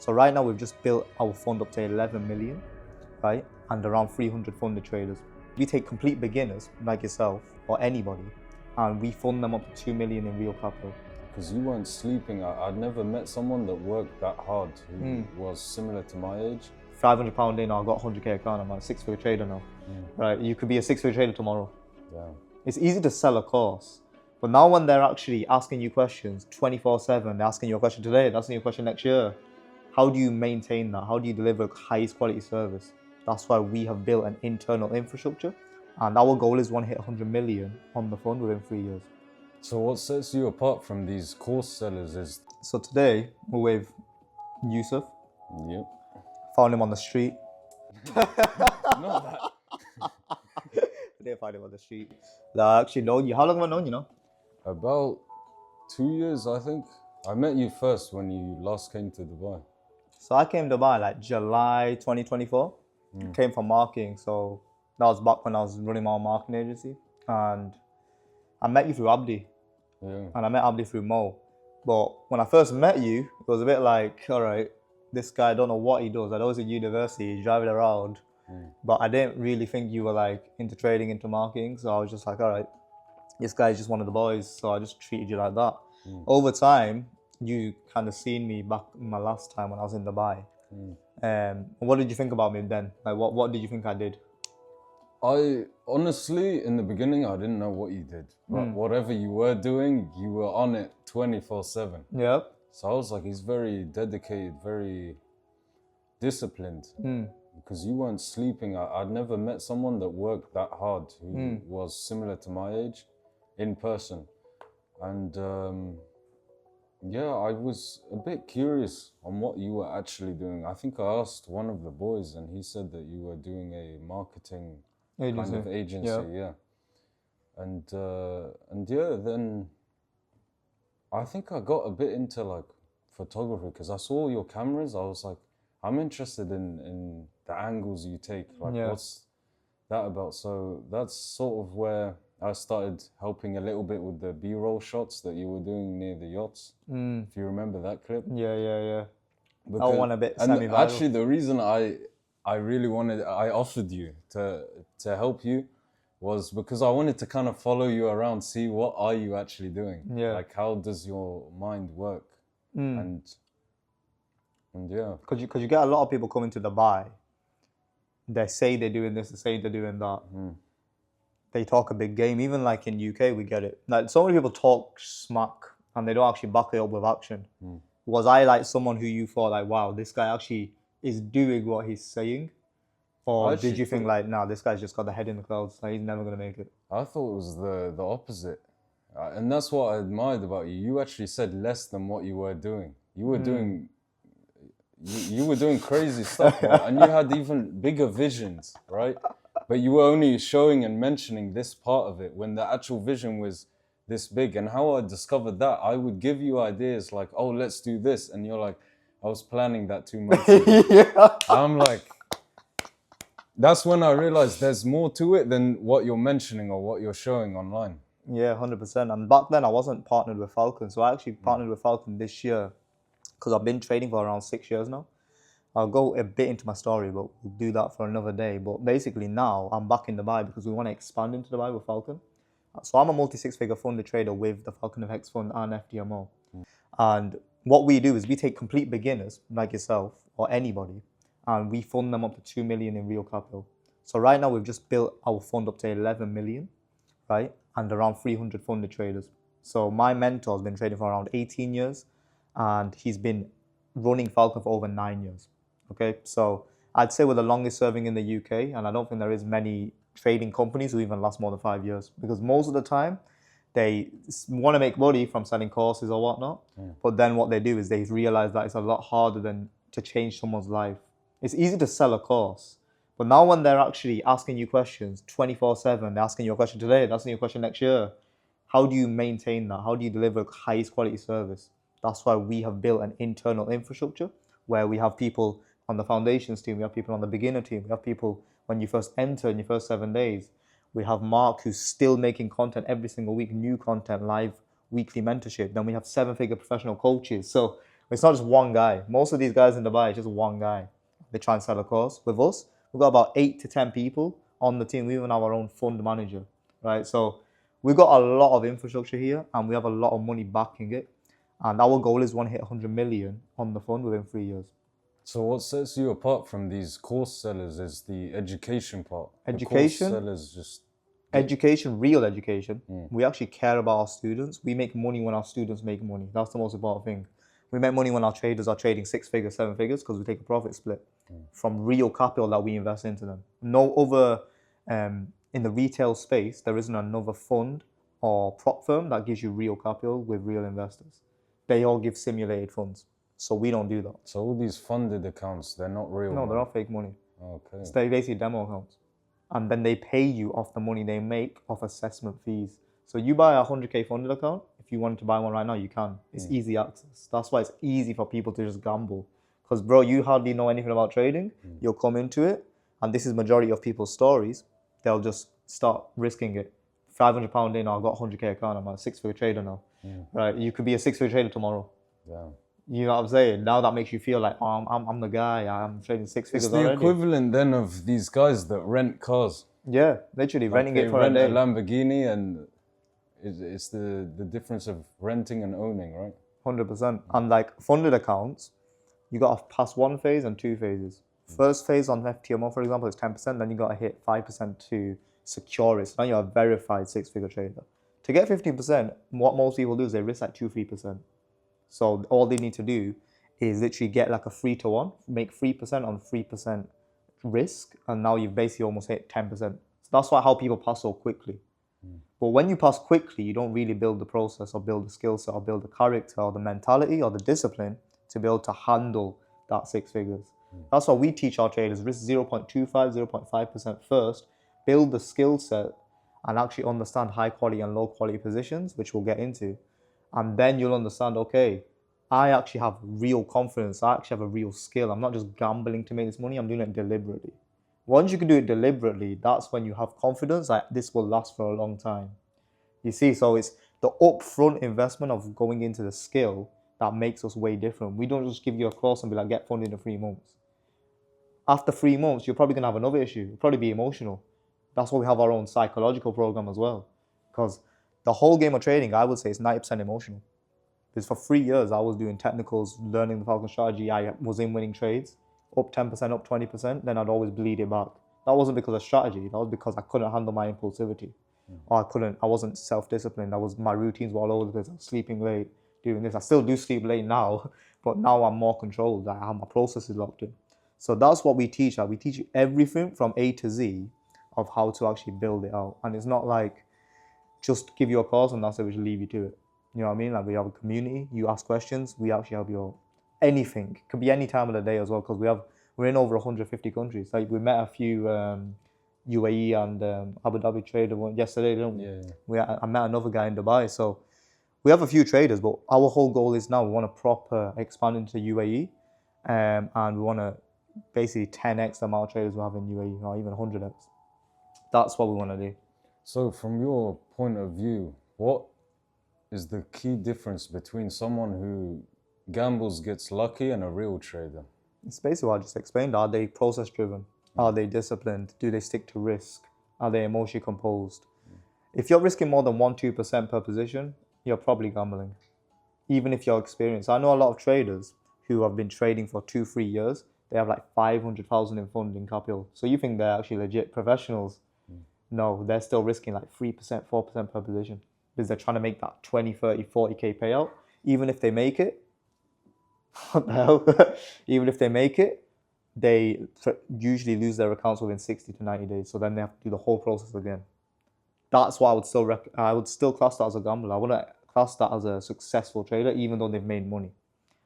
So right now we've just built our fund up to 11 million, right? And around 300 funded traders. We take complete beginners like yourself or anybody, and we fund them up to 2 million in real capital. Because you weren't sleeping. I'd never met someone that worked that hard who was similar to my age. £500 in, I got 100k account, I'm a 6-figure trader now. Right? You could be a 6-figure trader tomorrow. Yeah. It's easy to sell a course, but now when they're actually asking you questions 24/7, they're asking you a question today, they're asking you a question next year, how do you maintain that? How do you deliver highest quality service? That's why we have built an internal infrastructure, and our goal is one hit 100 million on the fund within 3 years. So what sets you apart from these course sellers is... So today we're with Yousef. Yep. Found him on the street. Not that. I didn't find him on the street. I actually known you. How long have I known you now? About 2 years, I think. I met you first when you last came to Dubai. So I came to Dubai like July 2024. Came from marketing, so that was back when I was running my own marketing agency. And I met you through Abdi. Yeah. And I met Abdi through Mo. But when I first met you, it was a bit like, all right, this guy, I don't know what he does. I know he's in university, he's driving around. But I didn't really think you were like into trading, into marketing. So I was just like, all right, this guy's just one of the boys. So I just treated you like that. Over time, you kind of seen me back my last time when I was in Dubai. What did you think about me then? Like, what did you think I did? I honestly, in the beginning, I didn't know what you did. But whatever you were doing, you were on it 24/7. Yeah. So I was like, he's very dedicated, very disciplined. Because you weren't sleeping. I'd never met someone that worked that hard who was similar to my age in person. And yeah, I was a bit curious on what you were actually doing. I think I asked one of the boys and he said that you were doing a marketing kind of agency, yeah. And yeah, then I think I got a bit into like photography because I saw your cameras. I was like, I'm interested in the angles you take. Like, what's that about? So that's sort of where I started helping a little bit with the B-roll shots that you were doing near the yachts. If you remember that clip. Yeah. Because, I want a bit and semi-viral. actually, the reason I offered you to help you was because I wanted to kind of follow you around, see what are you actually doing. Yeah. Like, how does your mind work? And yeah. Because you get a lot of people coming to Dubai. They say they're doing this, they say they're doing that. They talk a big game. Even like in UK, we get it. Like, so many people talk smack and they don't actually back it up with action. Was I like someone who you thought like, wow, this guy actually is doing what he's saying? Or did you think like, nah, this guy's just got the head in the clouds, like he's never going to make it? I thought it was the opposite. And that's what I admired about you. You actually said less than what you were doing. You were doing... You were doing crazy stuff, man, and you had even bigger visions, right? But you were only showing and mentioning this part of it when the actual vision was this big. And how I discovered that, I would give you ideas like, oh, let's do this. And you're like, I was planning that 2 months ago. I'm like, that's when I realized there's more to it than what you're mentioning or what you're showing online. Yeah, 100%. And back then I wasn't partnered with Falcon. So I actually partnered with Falcon this year because I've been trading for around 6 years now. I'll go a bit into my story, but we'll do that for another day. But basically now I'm back in Dubai because we want to expand into Dubai with Falcon. So I'm a multi-6-figure funded trader with the Falcon FX Fund and FDMO. And what we do is we take complete beginners like yourself or anybody, and we fund them up to 2 million in real capital. So right now we've just built our fund up to 11 million, right? And around 300 funded traders. So my mentor has been trading for around 18 years and he's been running Falcon for over 9 years. Okay, so I'd say we're the longest serving in the UK, and I don't think there is many trading companies who even last more than 5 years, because most of the time they want to make money from selling courses or whatnot, but then what they do is they realize that it's a lot harder than to change someone's life. It's easy to sell a course, but now when they're actually asking you questions 24/7, they're asking you a question today, they're asking you a question next year, how do you maintain that? How do you deliver highest quality service? That's why we have built an internal infrastructure where we have people on the foundations team, we have people on the beginner team, we have people when you first enter in your first 7 days. We have Mark who's still making content every single week, new content, live weekly mentorship. Then we have 7-figure professional coaches. So It's not just one guy. Most of these guys in Dubai, it's just one guy. They try and sell a course. With us, we've got about 8 to 10 people on the team. We even have our own fund manager, right? So we've got a lot of infrastructure here and we have a lot of money backing it. And our goal is to hit 100 million on the fund within 3 years. So what sets you apart from these course sellers is the education part. Education? The course sellers just... Education, real education. We actually care about our students. We make money when our students make money. That's the most important thing. We make money when our traders are trading 6 figures, 7 figures, because we take a profit split from real capital that we invest into them. No other, in the retail space, there isn't another fund or prop firm that gives you real capital with real investors. They all give simulated funds. So we don't do that. So all these funded accounts, they're not real No, money. they're not fake money. Okay. It's basically demo accounts. And then they pay you off the money they make off assessment fees. So you buy a 100K funded account. If you wanted to buy one right now, you can. It's easy access. That's why it's easy for people to just gamble. Because bro, you hardly know anything about trading. You'll come into it, and this is majority of people's stories. They'll just start risking it. £500 in, I've got a 100K account. I'm a 6-figure trader now. Right? You could be a 6-figure trader tomorrow. Yeah. You know what I'm saying? Now that makes you feel like, oh, I'm the guy. I'm trading 6 figures It's the already. equivalent then of these guys that rent cars. Yeah, literally Like renting it for a rent day. a Lamborghini, and it's the difference of renting and owning, right? 100%. And like funded accounts, you got to pass 1 phase and 2 phases. First phase on FTMO, for example, is 10%. Then you got to hit 5% to secure it. So now you're a verified 6-figure trader. To get 15%, what most people do is they risk like 2-3%. So all they need to do is literally get like a 3-to-1, make 3% on 3% risk, and now you've basically almost hit 10%. So that's why how people pass so quickly. But when you pass quickly, you don't really build the process or build the skill set or build the character or the mentality or the discipline to be able to handle that 6 figures. That's why we teach our traders risk 0.25, 0.5% first, build the skill set and actually understand high quality and low quality positions, which we'll get into. And then you'll understand, okay, I actually have real confidence. I actually have a real skill. I'm not just gambling to make this money. I'm doing it deliberately. Once you can do it deliberately, that's when you have confidence that this will last for a long time. You see, so it's the upfront investment of going into the skill that makes us way different. We don't just give you a course and be like, get funded in 3 months. After 3 months, you're probably going to have another issue. You'll probably be emotional. That's why we have our own psychological program as well. Because the whole game of trading, I would say, is 90% emotional. Because for 3 years, I was doing technicals, learning the Falcon strategy. I was in winning trades, up 10%, up 20%. Then I'd always bleed it back. That wasn't because of strategy. That was because I couldn't handle my impulsivity. Or I wasn't self-disciplined. My routines were all over the place. I was sleeping late, doing this. I still do sleep late now, but now I'm more controlled. I have my processes locked in. So that's what we teach. We teach you everything from A to Z of how to actually build it out. And it's not like just give you a course and that's it, we just leave you to it. You know what I mean? Like we have a community, you ask questions, we actually help you out. Anything. It could be any time of the day as well, because we're in over 150 countries. Like we met a few UAE and Abu Dhabi trader yesterday, didn't we? Yeah. I met another guy in Dubai. So we have a few traders, but our whole goal is now we want to proper expand into UAE, and we want to basically 10x the amount of traders we have in UAE, or even 100x. That's what we want to do. So from your point of view, what is the key difference between someone who gambles, gets lucky, and a real trader? It's basically what I just explained. Are they process driven? Are they disciplined? Do they stick to risk? Are they emotionally composed? If you're risking more than 1-2% per position, you're probably gambling. Even if you're experienced. I know a lot of traders who have been trading for 2-3 years. They have like 500,000 in funding capital. So you think they're actually legit professionals? No, they're still risking like 3%, 4% per position because they're trying to make that 20, 30, 40K payout. Even if they make it, what the hell? Even if they make it, they usually lose their accounts within 60 to 90 days. So then they have to do the whole process again. That's why I would still class that as a gambler. I wouldn't class that as a successful trader, even though they've made money,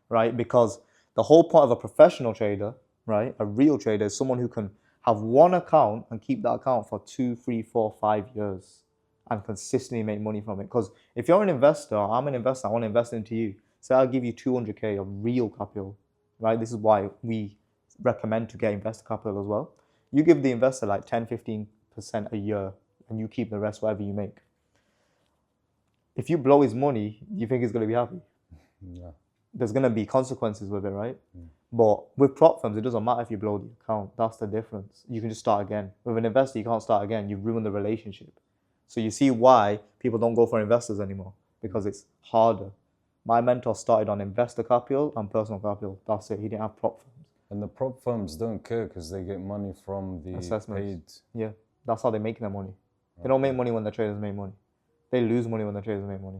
right? Because the whole point of a professional trader, right, a real trader, is someone who can have one account and keep that account for 2, 3, 4, 5 years and consistently make money from it. Because if you're an investor, I'm an investor, I want to invest into you. Say I'll give you 200K of real capital, right? This is why we recommend to get investor capital as well. You give the investor like 10, 15% a year and you keep the rest whatever you make. If you blow his money, you think he's going to be happy? Yeah. there's going to be consequences with it, right? But with prop firms, it doesn't matter if you blow the account. That's the difference. You can just start again. With an investor, you can't start again. You've ruined the relationship. So you see why people don't go for investors anymore, because it's harder. My mentor started on investor capital and personal capital. That's it. He didn't have prop firms. And the prop firms don't care because they get money from the Assessments. paid. Yeah, that's how they make their money. They don't make money when the traders make money. They lose money when the traders make money.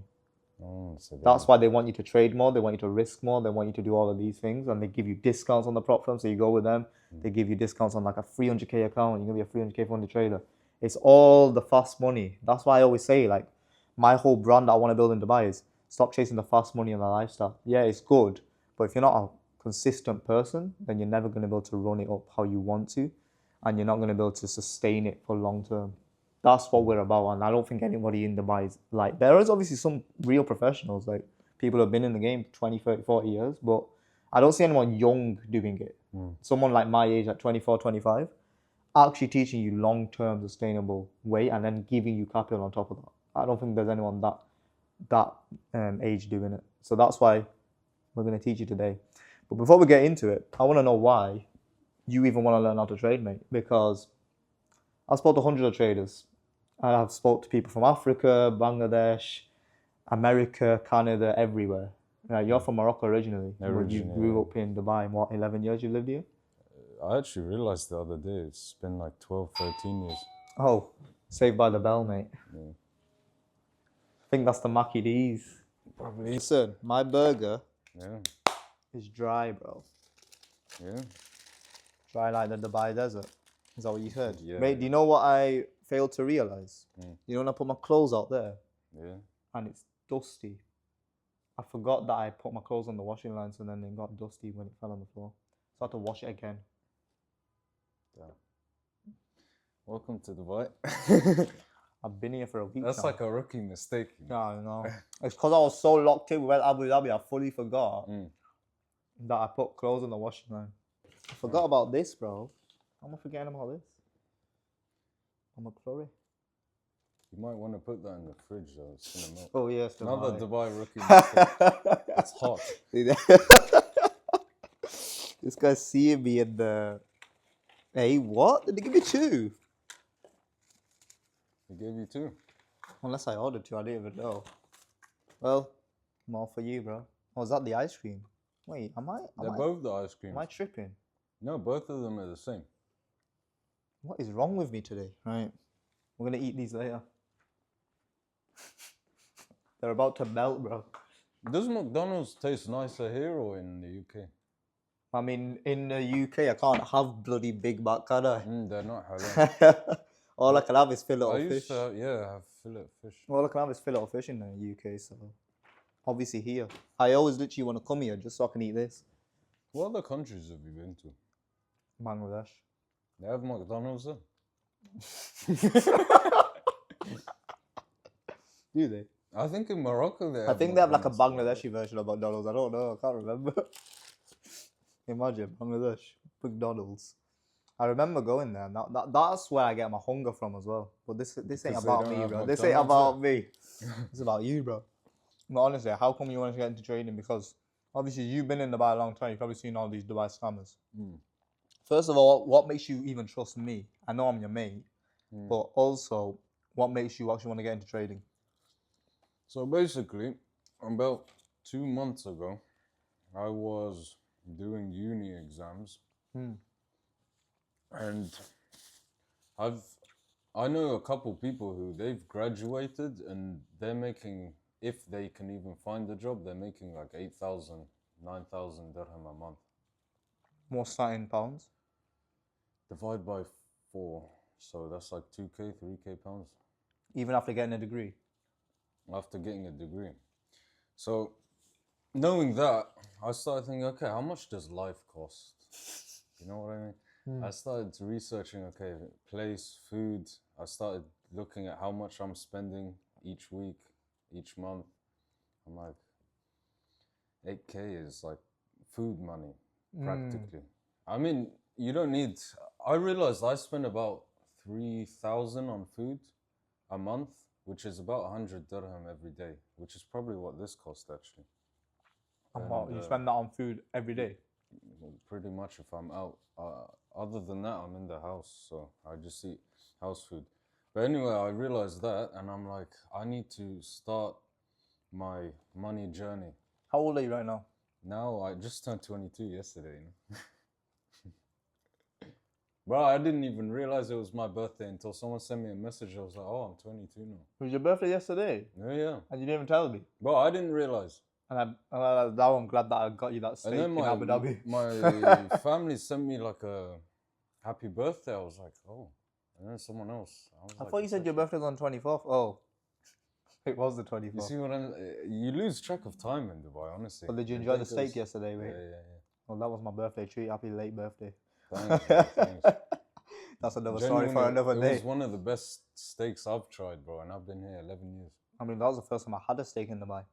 Oh, so That's why they want you to trade more. They want you to risk more. They want you to do all of these things, and they give you discounts on the prop firm. So you go with them. They give you discounts on like a 300k account. You're gonna be a 300k funded trader. It's all the fast money. That's why I always say, like, my whole brand that I want to build in Dubai is stop chasing the fast money and the lifestyle. Yeah, it's good, but if you're not a consistent person, then you're never gonna be able to run it up how you want to, and you're not gonna be able to sustain it for long term. That's what we're about, and I don't think anybody in Dubai is like. There is obviously some real professionals, like people who have been in the game 20, 30, 40 years, but I don't see anyone young doing it. Someone like my age, at 24, 25, actually teaching you long-term sustainable way and then giving you capital on top of that. I don't think there's anyone that age doing it. So that's why we're going to teach you today. But before we get into it, I want to know why you even want to learn how to trade, mate. Because I've spoke to hundreds of traders. I've spoke to people from Africa, Bangladesh, America, Canada, everywhere. You're from Morocco originally. But you grew up in Dubai. In what, 11 years you lived here? I actually realized the other day it's been like 12, 13 years. Oh, Saved by the Bell, mate. Yeah. I think that's the Mackie D's. Probably. Listen, my burger Yeah. is dry, bro. Yeah. Dry like the Dubai desert. Is that what you heard? Yeah. Mate, do you know what I failed to realize? You know when I put my clothes out there Yeah. and it's dusty? I forgot that I put my clothes on the washing line, so then it got dusty when it fell on the floor. So I had to wash it again. Damn. Welcome to Dubai. I've been here for a week That's now. like a rookie mistake. Yeah, I know. It's because I was so locked in with Abu Dhabi, I fully forgot that I put clothes on the washing line. I forgot about this, bro. How am I forgetting about this? I'm a curry. You might want to put that in the fridge though. It's gonna melt. Oh yeah, it's Another Dubai. Dubai rookie mistake. It's hot. This guy's seeing me in the... Hey, what? Did they give me two? They gave you two. Unless I ordered two, I didn't even know. Well, more for you, bro. Oh, is that the ice cream? Wait, They're both the ice creams. Am I tripping? No, both of them are the same. What is wrong with me today? Right, we're gonna eat these later. They're about to melt, bro. Does McDonald's taste nicer here or in the UK? I mean, in the UK, I can't have bloody Big Mac, can I? They're not halal. All I can have is fillet I of used fish. to have fillet fish. All I can have is fillet of fish in the UK, so obviously here. I always literally want to come here just so I can eat this. What other countries have you been to? Bangladesh. They have McDonald's there? Do they? I think in Morocco they have I think they have like a McDonald's. Bangladeshi version of McDonald's. I don't know. I can't remember. Imagine Bangladesh McDonald's. I remember going there. That's where I get my hunger from as well. But this ain't Because they about don't me, have bro. This ain't about me. It's about you, bro. But honestly, how come you want to get into trading? Because obviously you've been in Dubai a long time. You've probably seen all these Dubai scammers. First of all, what makes you even trust me? I know I'm your mate, but also, what makes you actually want to get into trading? So basically, about 2 months ago, I was doing uni exams, and I know a couple people who they've graduated and they're making, if they can even find a job, they're making like 8,000, 9,000 dirham a month. What's that in pounds? Divide by 4, so that's like 2k, 3k pounds. Even after getting a degree? After getting a degree. So, knowing that, I started thinking, okay, how much does life cost? You know what I mean? I started researching, okay, place, food. I started looking at how much I'm spending each week, each month. I'm like, 8k is like food money, practically. I mean, you don't need... I realized I spend about 3,000 on food a month, which is about 100 dirham every day, which is probably what this cost actually. And what, you spend that on food every day? Pretty much if I'm out. Other than that, I'm in the house, so I just eat house food. But anyway, I realized that, and I'm like, I need to start my money journey. How old are you right now? Now, I just turned 22 yesterday. Bro, I didn't even realize it was my birthday until someone sent me a message. I was like, oh, I'm 22 now. It was your birthday yesterday? Yeah. And you didn't even tell me? Bro, I didn't realize. And now I'm glad that I got you that steak in Abu Dhabi. My family sent me like a happy birthday. I was like, oh. And then someone else. I thought you said your birthday was on 24th. Oh. It was the 24th. You see what you lose track of time in Dubai, honestly. But did you enjoy the steak yesterday, mate? Yeah. Well, that was my birthday treat. Happy late birthday. Thanks, bro, thanks. That's another story for another day. It was one of the best steaks I've tried, bro, and I've been here 11 years. I mean, that was the first time I had a steak in Dubai.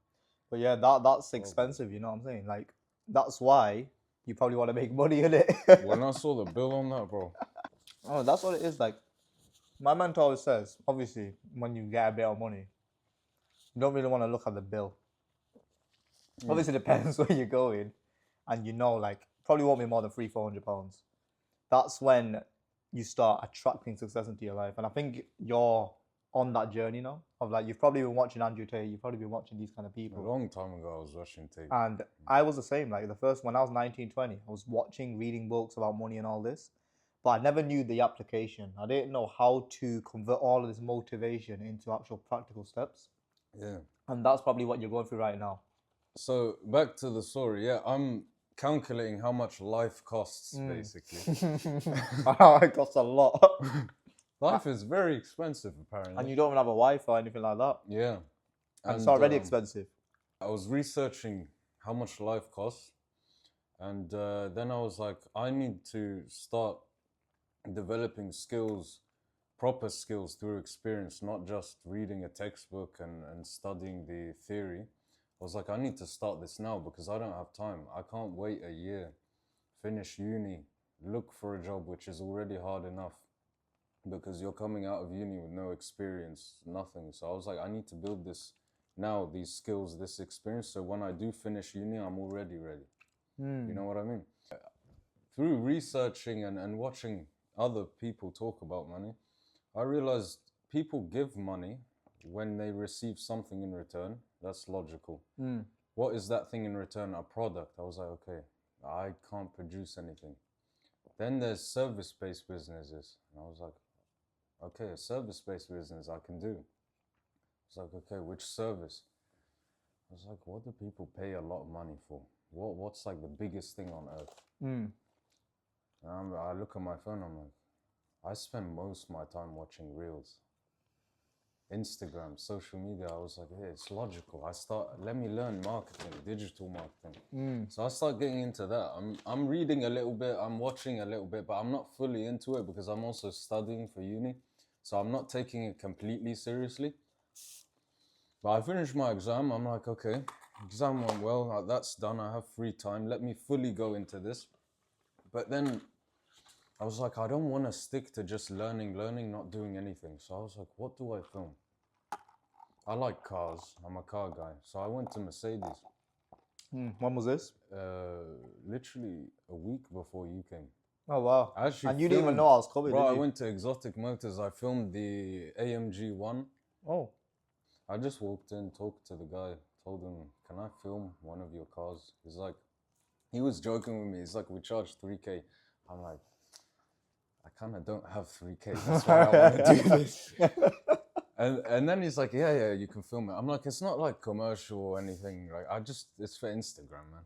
But yeah, that's expensive, you know what I'm saying? Like, that's why you probably want to make money in it. When I saw the bill on that, bro. Oh, that's what it is. Like, my mentor always says, obviously, when you get a bit of money, you don't really want to look at the bill. Obviously, it depends where you're going. And you know, like, probably won't be more than £300-400. That's when you start attracting success into your life. And I think you're on that journey now of like, you've probably been watching Andrew Tate, you've probably been watching these kind of people. A long time ago, I was watching Tate. And I was the same. Like when I was 19, 20, I was watching, reading books about money and all this, but I never knew the application. I didn't know how to convert all of this motivation into actual practical steps. Yeah. And that's probably what you're going through right now. So back to the story. Yeah, I'm calculating how much life costs, basically. It costs a lot. Life is very expensive, apparently. And you don't even have a wife or anything like that. Yeah. And it's already expensive. I was researching how much life costs. And then I was like, I need to start developing skills, proper skills through experience, not just reading a textbook and studying the theory. I was like, I need to start this now because I don't have time. I can't wait a year, finish uni, look for a job, which is already hard enough because you're coming out of uni with no experience, nothing. So I was like, I need to build this now, these skills, this experience. So when I do finish uni, I'm already ready. You know what I mean? Through researching and watching other people talk about money, I realized people give money when they receive something in return. That's logical. What is that thing in return? A product. I was like, okay, I can't produce anything. Then there's service-based businesses. And I was like, okay, a service-based business I can do. It's like, okay, which service? I was like, what do people pay a lot of money for? What's like the biggest thing on earth? And I look at my phone, I'm like, I spend most of my time watching reels. Instagram, social media. I was like, hey, it's logical. Let me learn marketing, digital marketing. So I start getting into that. I'm reading a little bit, I'm watching a little bit, but I'm not fully into it because I'm also studying for uni. So I'm not taking it completely seriously. But I finished my exam. I'm like, okay, exam went well. That's done. I have free time. Let me fully go into this. But then I was like, I don't want to stick to just learning, not doing anything. So I was like, what do I film? I like cars. I'm a car guy. So I went to Mercedes. When was this? Literally a week before you came. Oh, wow. And you didn't even know I was coming, bro, did I you? went to Exotic Motors. I filmed the AMG 1. Oh. I just walked in, talked to the guy, told him, can I film one of your cars? He's like, he was joking with me. He's like, we charge 3K. I'm like, I kind of don't have 3K. That's why I want to do this. And then he's like, yeah, you can film it. I'm like, it's not like commercial or anything. Like, it's for Instagram, man.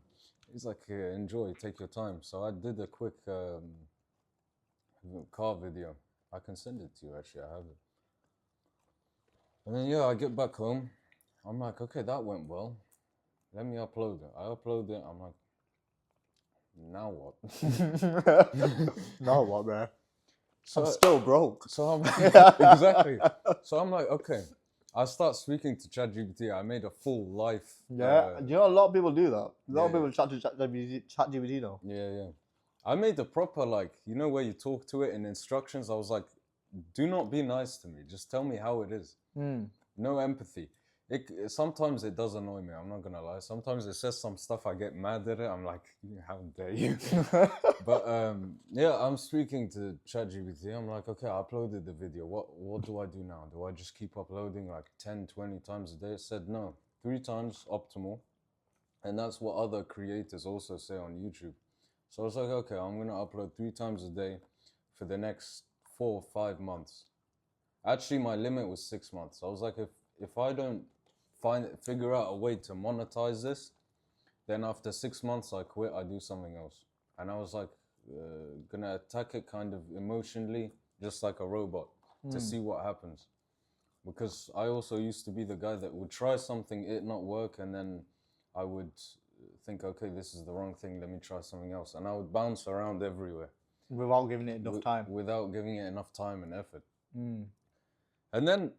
He's like, yeah, enjoy, take your time. So I did a quick car video. I can send it to you, actually, I have it. And then, I get back home. I'm like, okay, that went well. Let me upload it. I upload it. I'm like, now what? Now what, man? So I'm still broke. So I'm exactly. So I'm like, okay. I start speaking to ChatGPT. I made a full life. Yeah. Do you know a lot of people do that? A lot of people chat to ChatGPT now. Yeah. I made the proper, like, you know, where you talk to it in instructions. I was like, do not be nice to me. Just tell me how it is. No empathy. Sometimes it does annoy me. I'm not gonna lie. Sometimes it says some stuff. I get mad at it. I'm like, how dare you? But yeah, I'm speaking to ChatGPT. I'm like, okay, I uploaded the video. What do I do now? Do I just keep uploading like 10, 20 times a day? It said no, 3 times optimal, and that's what other creators also say on YouTube. So I was like, okay, I'm gonna upload 3 times a day for the next 4 or 5 months. Actually, my limit was 6 months. I was like, if I don't figure out a way to monetize this, then after 6 months I quit. I do something else. And I was like, gonna attack it kind of emotionally, just like a robot, to see what happens. Because I also used to be the guy that would try something, it not work, and then I would think, okay, this is the wrong thing, let me try something else. And I would bounce around everywhere. Without giving it enough time. Without giving it enough time and effort. And then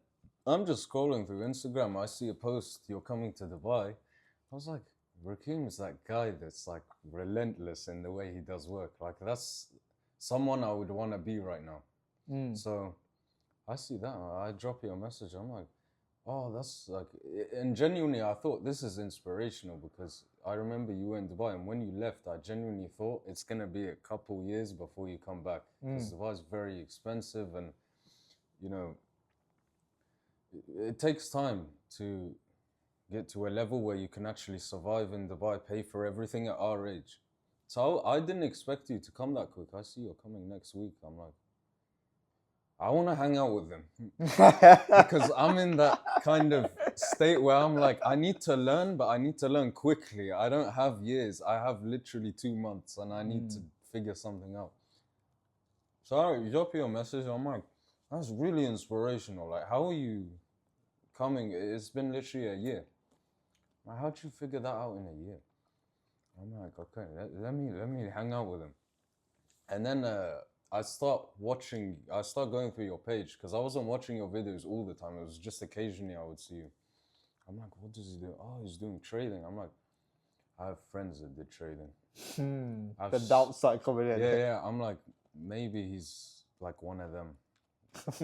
I'm just scrolling through Instagram. I see a post, you're coming to Dubai. I was like, Rakeem is that guy that's like relentless in the way he does work. Like that's someone I would want to be right now. So I see that. I drop you a message. I'm like, oh, that's like, and genuinely I thought this is inspirational because I remember you were in Dubai, and when you left, I genuinely thought it's going to be a couple years before you come back because Dubai is very expensive, and you know, it takes time to get to a level where you can actually survive in Dubai, pay for everything at our age. So I didn't expect you to come that quick. I see you're coming next week. I'm like, I want to hang out with them because I'm in that kind of state where I'm like, I need to learn, but I need to learn quickly. I don't have years. I have literally 2 months and I need to figure something out. So I drop you a message. I'm like, that's really inspirational. Like, how are you coming? It's been literally a year. Like, how'd you figure that out in a year? I'm like, okay, let me hang out with him. And then I start going through your page because I wasn't watching your videos all the time. It was just occasionally I would see you. I'm like, what does he do? Oh, he's doing trading. I'm like, I have friends that did trading. The doubts start coming in. Yeah. I'm like, maybe he's like one of them.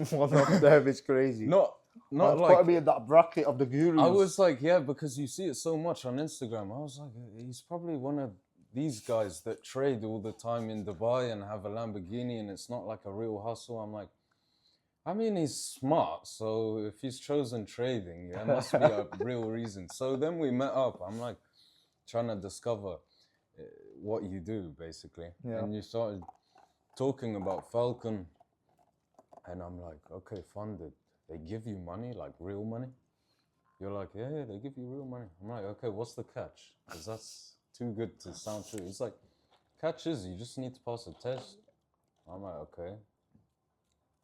One of them is crazy. Not like put me in that bracket of the gurus. I was like, yeah, because you see it so much on Instagram. I was like, he's probably one of these guys that trade all the time in Dubai and have a Lamborghini, and it's not like a real hustle. I'm like, I mean, he's smart, so if he's chosen trading, there must be a real reason. So then we met up. I'm like trying to discover what you do, basically. Yeah. And you started talking about Falcon, and I'm like, okay, funded. They give you money, like real money? You're like, yeah, they give you real money. I'm like, okay, what's the catch? Because that's too good to sound true. It's like, catch is you just need to pass a test. I'm like, okay.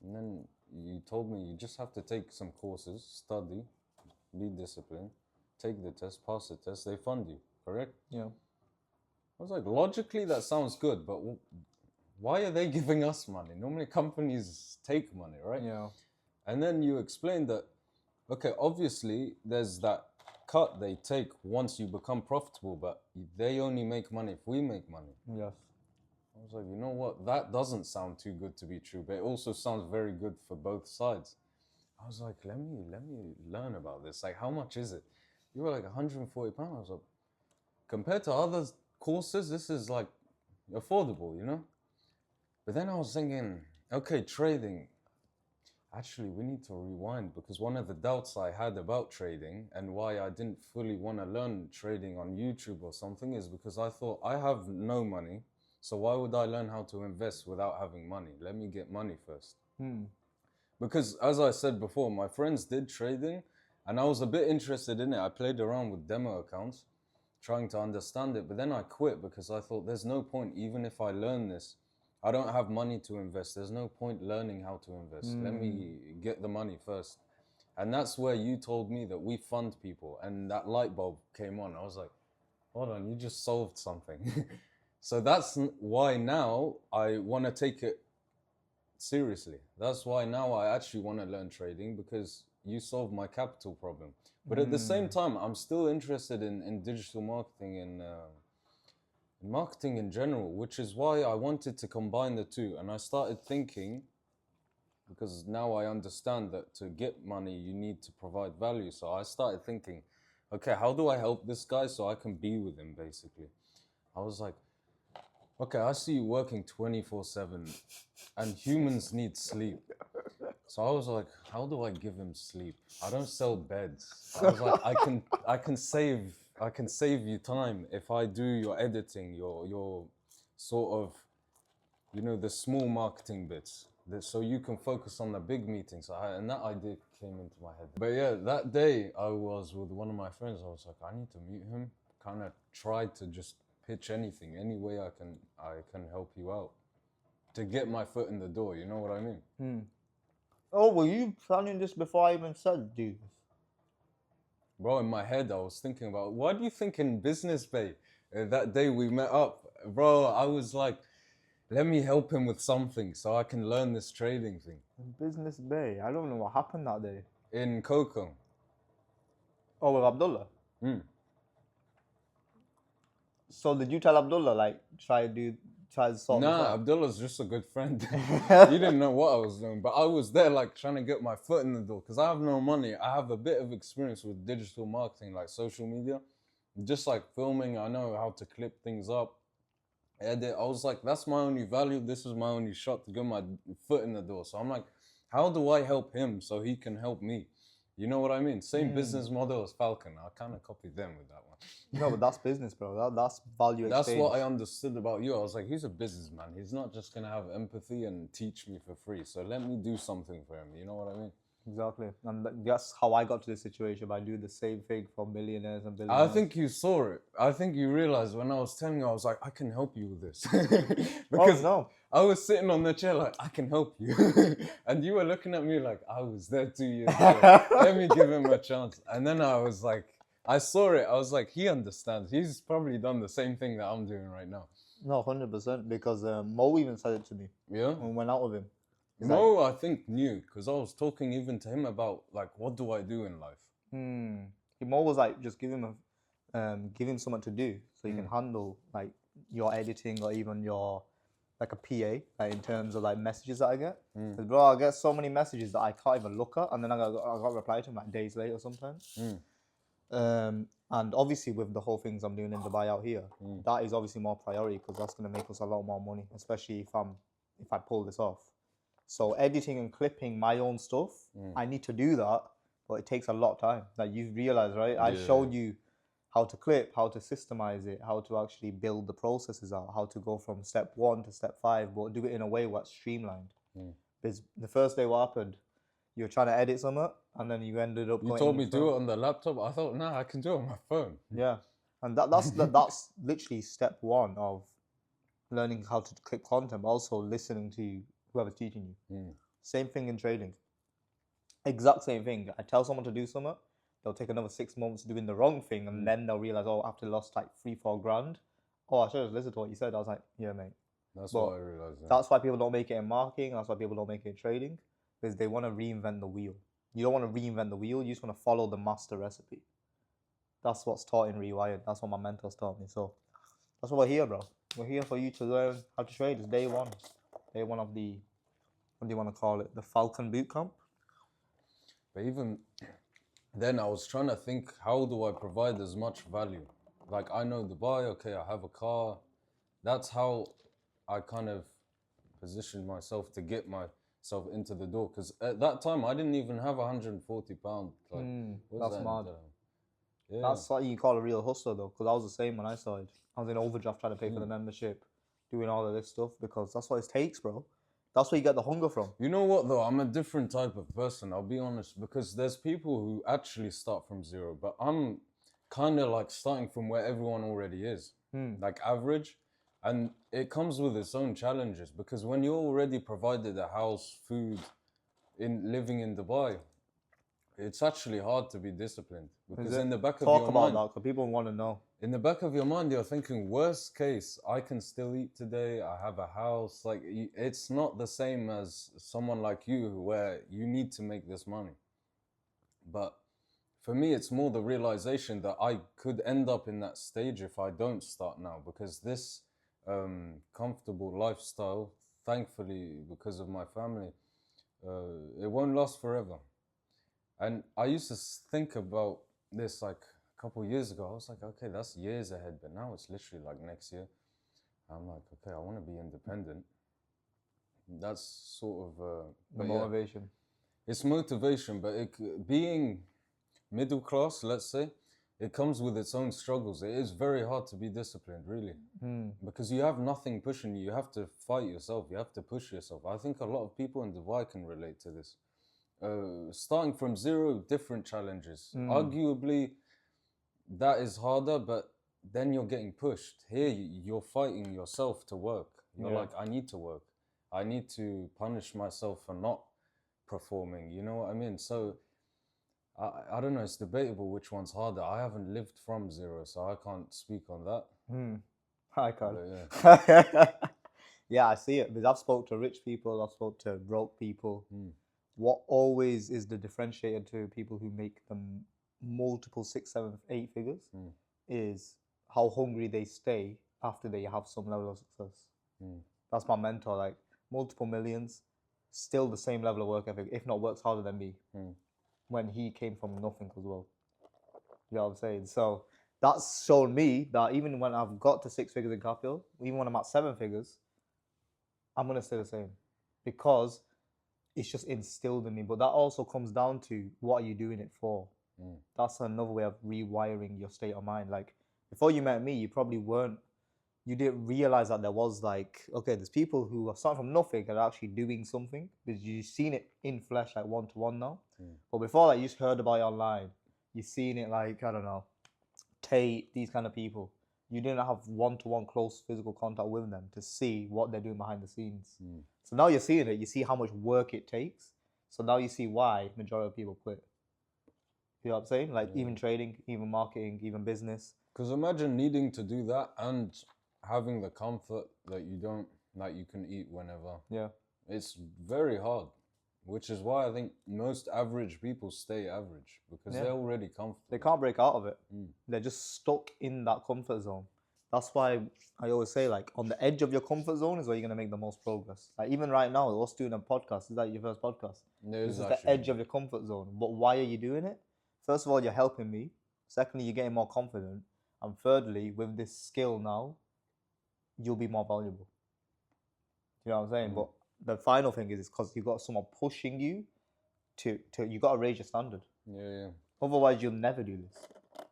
And then you told me you just have to take some courses, study, be disciplined, take the test, pass the test, they fund you, correct? Yeah. I was like, logically that sounds good, but why are they giving us money? Normally companies take money, right? Yeah. And then you explained that, okay, obviously there's that cut they take once you become profitable, but they only make money if we make money. Yes. I was like, you know what? That doesn't sound too good to be true, but it also sounds very good for both sides. I was like, let me learn about this. Like, how much is it? You were like £140. I was like, compared to other courses, this is like affordable, you know? But then I was thinking, okay, trading. Actually, we need to rewind, because one of the doubts I had about trading and why I didn't fully want to learn trading on YouTube or something is because I thought I have no money. So why would I learn how to invest without having money? Let me get money first. Because as I said before, my friends did trading and I was a bit interested in it. I played around with demo accounts, trying to understand it. But then I quit because I thought there's no point, even if I learn this, I don't have money to invest. There's no point learning how to invest. Let me get the money first. And that's where you told me that we fund people, and that light bulb came on. I was like, hold on, you just solved something. So that's why now I want to take it seriously. That's why now I actually want to learn trading, because you solved my capital problem. But at the same time, I'm still interested in digital marketing and marketing in general, which is why I wanted to combine the two. And I started thinking, because now I understand that to get money, you need to provide value. So I started thinking, okay, how do I help this guy so I can be with him, basically? I was like, okay, I see you working 24/7 and humans need sleep. So I was like, how do I give him sleep? I don't sell beds. I was like, I can save you time if I do your editing, your sort of, you know, the small marketing bits. So you can focus on the big meetings. And that idea came into my head. But yeah, that day I was with one of my friends. I was like, I need to meet him. Kind of tried to just pitch anything, any way I can help you out to get my foot in the door. You know what I mean? Oh, were you planning this before I even said do this? Bro, in my head, I was thinking about, why do you think in Business Bay, that day we met up, bro, I was like, let me help him with something so I can learn this trading thing. Business Bay. I don't know what happened that day. In Coco. Oh, with Abdullah? So did you tell Abdullah, like, try to sort this out? Nah, Abdullah's just a good friend. He didn't know what I was doing, but I was there like trying to get my foot in the door because I have no money. I have a bit of experience with digital marketing, like social media, just like filming. I know how to clip things up, edit. I was like, that's my only value. This is my only shot to get my foot in the door. So I'm like, how do I help him so he can help me? You know what I mean? Same business model as Falcon. I kind of copied them with that one. No, but that's business, bro. That's value exchange. That's what I understood about you. I was like, he's a businessman. He's not just going to have empathy and teach me for free. So let me do something for him. You know what I mean? Exactly. And that's how I got to this situation, by doing the same thing for millionaires and billionaires. I think you saw it. I think you realized when I was telling you, I was like, I can help you with this. Because no. I was sitting on the chair like, I can help you. And you were looking at me like, I was there 2 years ago. Let me give him a chance. And then I was like, I saw it. I was like, he understands. He's probably done the same thing that I'm doing right now. No, 100%. Because Mo even said it to me. Yeah? When we went out with him. Mo, I think, knew. Because I was talking even to him about, like, what do I do in life? Mo was like, just give him something to do so you can handle, like, your editing or even your, like, a PA, like, in terms of, like, messages that I get. Because, bro, I get so many messages that I can't even look at, and then I got reply to them, like, days later sometimes. And obviously with the whole things I'm doing in Dubai out here, that is obviously more priority because that's going to make us a lot more money, especially if I pull this off. So editing and clipping my own stuff, I need to do that, but it takes a lot of time. Like, you realize, right? I showed you how to clip, how to systemize it, how to actually build the processes out, how to go from step 1 to step 5, but do it in a way that's streamlined. Because the first day what happened, you were trying to edit something, and then you ended up. You told me do it on the laptop. I thought, nah, I can do it on my phone. Yeah, and that's literally step 1 of learning how to clip content, but also listening to whoever's teaching you. Same thing in trading. Exact same thing. I tell someone to do something, they'll take another 6 months doing the wrong thing, and then they'll realize, oh, after lost like 3-4 grand, oh, I should have listened to what you said. I was like, yeah, mate. That's what I realized. Yeah. That's why people don't make it in marketing. That's why people don't make it in trading, because they want to reinvent the wheel. You don't want to reinvent the wheel. You just want to follow the master recipe. That's what's taught in Rewired. That's what my mentors taught me. So that's what we're here, bro. We're here for you to learn how to trade. It's day 1. Day 1 of the, what do you want to call it? The Falcon Bootcamp. But even then, I was trying to think, how do I provide as much value? Like, I know Dubai, okay, I have a car. That's how I kind of positioned myself to get myself into the door. Because at that time, I didn't even have £140. Like, that's mad. Yeah. That's what you call a real hustler, though, because I was the same when I started. I was in overdraft trying to pay for the membership, doing all of this stuff, because that's what it takes, bro. That's where you get the hunger from. You know what, though? I'm a different type of person, I'll be honest, because there's people who actually start from zero, but I'm kind of like starting from where everyone already is, like average. And it comes with its own challenges, because when you're already provided a house, food, in living in Dubai, it's actually hard to be disciplined. Because in the back of your mind... Talk about that, because people want to know. In the back of your mind, you're thinking, worst case, I can still eat today, I have a house. Like, it's not the same as someone like you, where you need to make this money. But for me, it's more the realization that I could end up in that stage if I don't start now, because this comfortable lifestyle, thankfully, because of my family, It won't last forever. And I used to think about this like a couple of years ago. I was like, okay, that's years ahead, but now it's literally like next year. I'm like, okay, I want to be independent. That's sort of The motivation. It's motivation, but being middle class, let's say, it comes with its own struggles. It is very hard to be disciplined, really, because you have nothing pushing you. You have to fight yourself. You have to push yourself. I think a lot of people in Dubai can relate to this. Starting from zero, different challenges. Arguably, that is harder, but then you're getting pushed. Here, you're fighting yourself to work. You're like, I need to work. I need to punish myself for not performing. You know what I mean? So, I don't know. It's debatable which one's harder. I haven't lived from zero, so I can't speak on that. I can't. Yeah. Yeah, I see it because I've spoke to rich people, I've spoke to broke people. What always is the differentiator to people who make them multiple 6, 7, 8 figures is how hungry they stay after they have some level of success. That's my mentor, like multiple millions, still the same level of work ethic, if not works harder than me. When he came from nothing as well. You know what I'm saying? So that's shown me that even when I've got to 6 figures in capital, even when I'm at 7 figures, I'm going to stay the same because it's just instilled in me. But that also comes down to what are you doing it for? That's another way of rewiring your state of mind. Like before you met me, you probably you didn't realize that there was like, okay, there's people who are starting from nothing and are actually doing something because you've seen it in flesh, like one-to-one now. But before that, you just heard about it online. You've seen it like, I don't know, Tate, these kind of people. You didn't have one-to-one close physical contact with them to see what they're doing behind the scenes. So now you're seeing it, you see how much work it takes. So now you see why majority of people quit. You know what I'm saying? Like even trading, even marketing, even business. Because imagine needing to do that and having the comfort that you can eat whenever. Yeah. It's very hard, which is why I think most average people stay average because they're already comfortable. They can't break out of it. They're just stuck in that comfort zone. That's why I always say, like, on the edge of your comfort zone is where you're going to make the most progress. Like, even right now, us doing a podcast, is that your first podcast? This is the edge of your comfort zone. But why are you doing it? First of all, you're helping me. Secondly, you're getting more confident. And thirdly, with this skill now, you'll be more valuable. You know what I'm saying? But the final thing is because you've got someone pushing you to you got to raise your standard. Yeah. Otherwise, you'll never do this,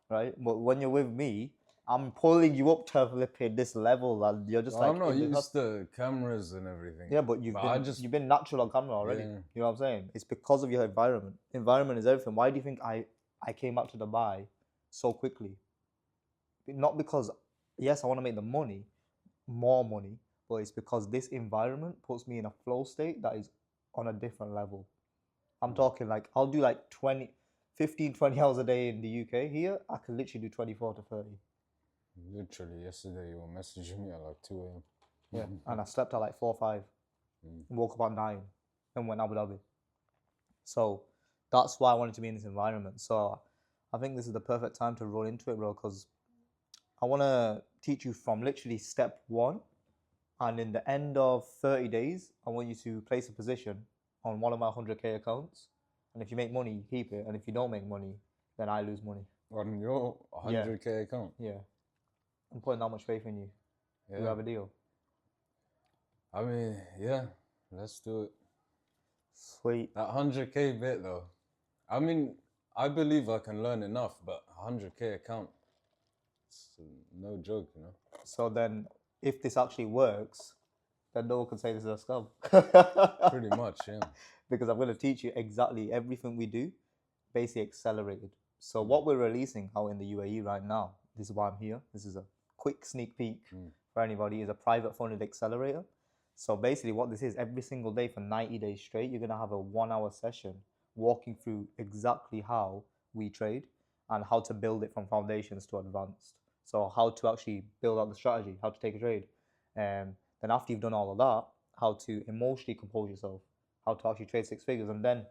right? But when you're with me, I'm pulling you up to flipping this level that you're just like. I'm not used to cameras and everything. Yeah, but you've been natural on camera already. Yeah. You know what I'm saying? It's because of your environment. Environment is everything. Why do you think I came back to Dubai so quickly? Not because, yes, I want to make the money, more money, but it's because this environment puts me in a flow state that is on a different level. I'm talking like, I'll do like 15, 20 hours a day in the UK. Here, I can literally do 24 to 30. Literally, yesterday you were messaging me at like 2 a.m. Yeah, and I slept at like 4 or 5. Woke up at 9 and went Abu Dhabi. So that's why I wanted to be in this environment. So I think this is the perfect time to roll into it, bro, because I want to teach you from literally step 1. And in the end of 30 days, I want you to place a position on one of my 100K accounts. And if you make money, you keep it. And if you don't make money, then I lose money. On your 100K account? Yeah. I'm putting that much faith in you. Yeah. We have a deal. I mean, yeah, let's do it. Sweet. That 100K bit though. I mean, I believe I can learn enough, but 100K account, it's no joke, you know? So then, if this actually works, then no one can say this is a scam. Pretty much, yeah. Because I'm going to teach you exactly everything we do, basically accelerated. So what we're releasing out in the UAE right now, this is why I'm here. This is a quick sneak peek for anybody, is a private funded accelerator. So basically what this is, every single day for 90 days straight, you're going to have a 1-hour session walking through exactly how we trade and how to build it from foundations to advanced. So how to actually build out the strategy, how to take a trade. Then after you've done all of that, how to emotionally compose yourself, how to actually trade 6 figures. And then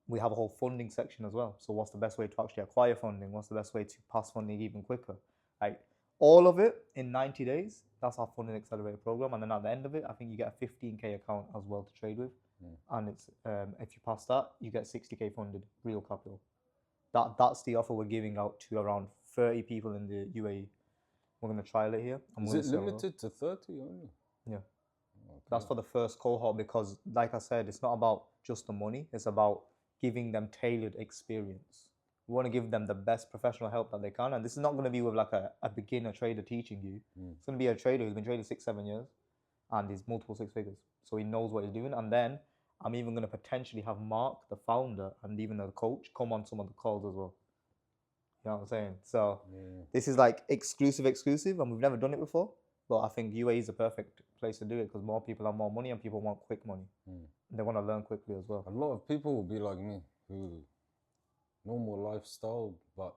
we have a whole funding section as well. So what's the best way to actually acquire funding? What's the best way to pass funding even quicker? Like all of it in 90 days, that's our funding accelerator program. And then at the end of it, I think you get a 15K account as well to trade with. and it's if you pass that, you get 60k funded, real capital. That's the offer we're giving out to around 30 people in the UAE. We're going to trial it here. Is it limited to 30 only? Yeah. Okay. That's for the first cohort because, like I said, it's not about just the money. It's about giving them tailored experience. We want to give them the best professional help that they can. And this is not going to be with like a beginner trader teaching you. It's going to be a trader who's been trading 6-7 years and he's multiple six figures. So he knows what he's doing. And then I'm even going to potentially have Mark, the founder, and even the coach come on some of the calls as well. You know what I'm saying? So this is like exclusive, and we've never done it before. But I think UAE is the perfect place to do it because more people have more money and people want quick money. They want to learn quickly as well. A lot of people will be like me, who normal lifestyle, but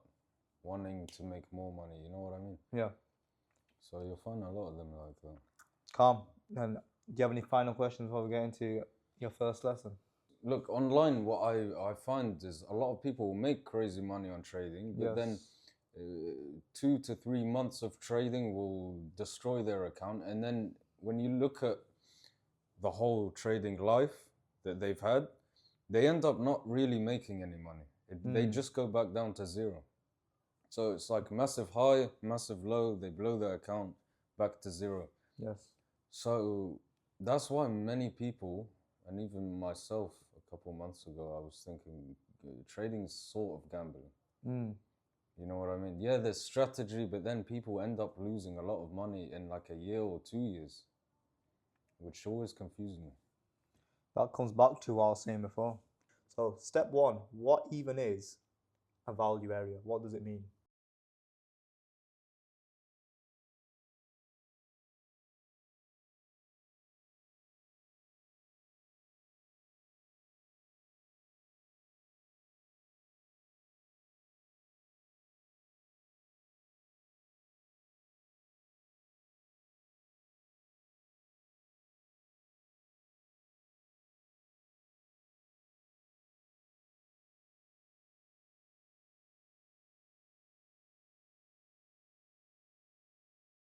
wanting to make more money. You know what I mean? Yeah. So you'll find a lot of them like that. Calm. And do you have any final questions before we get into your first lesson? Look, online, what I find is a lot of people make crazy money on trading, but then 2 to 3 months of trading will destroy their account. And then when you look at the whole trading life that they've had, they end up not really making any money. They just go back down to zero. So it's like massive high, massive low, they blow their account back to zero. Yes. So that's why many people, and even myself a couple months ago, I was thinking trading is sort of gambling. You know what I mean? Yeah, there's strategy, but then people end up losing a lot of money in like a year or 2 years, which always confuses me. That comes back to what I was saying before. So step one, what even is a value area? What does it mean?